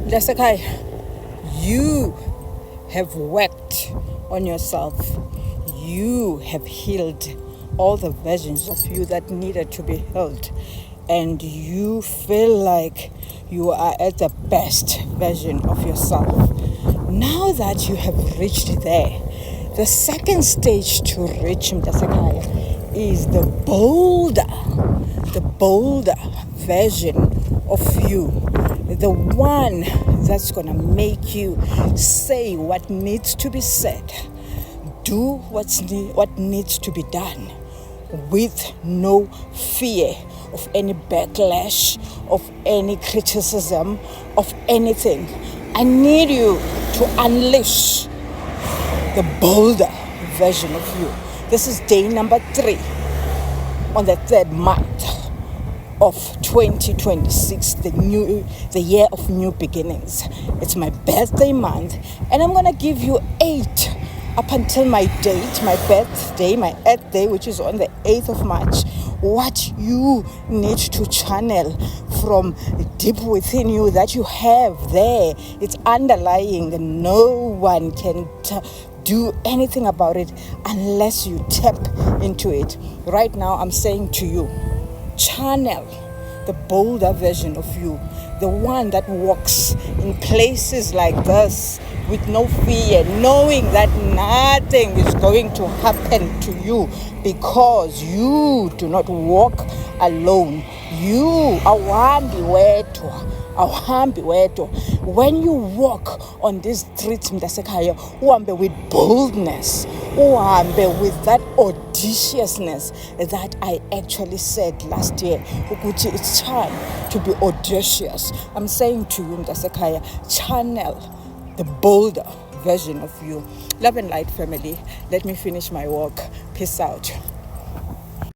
Mdasekhaya, you have worked on yourself. You have healed all the versions of you that needed to be healed. And you feel like you are at the best version of yourself. Now that you have reached there, the second stage to reach Mdasekhaya is the bolder version of you. The one that's gonna make you say what needs to be said, do what needs to be done with no fear of any backlash, of any criticism, of anything. I need you to unleash the bolder version of you. This is day number 3 on the 3rd month of 2026, the year of new beginnings. It's my birthday month, and I'm gonna give you 8 up until my date, my birthday, my Earth Day, which is on the 8th of March. What you need to channel from deep within you that you have there, it's underlying. No one can do anything about it unless you tap into it. Right now, I'm saying to you, channel the bolder version of you, the one that walks in places like this with no fear, knowing that nothing is going to happen to you because you do not walk alone. You awuhambi wedwa. When you walk on these streets, Mdasekhaya, uhambe with boldness, uhambe with that audaciousness that I actually said last year. Ukuthi it's time to be audacious. I'm saying to you, Mdasekhaya, channel the bolder version of you. Love and light, family. Let me finish my walk. Peace out.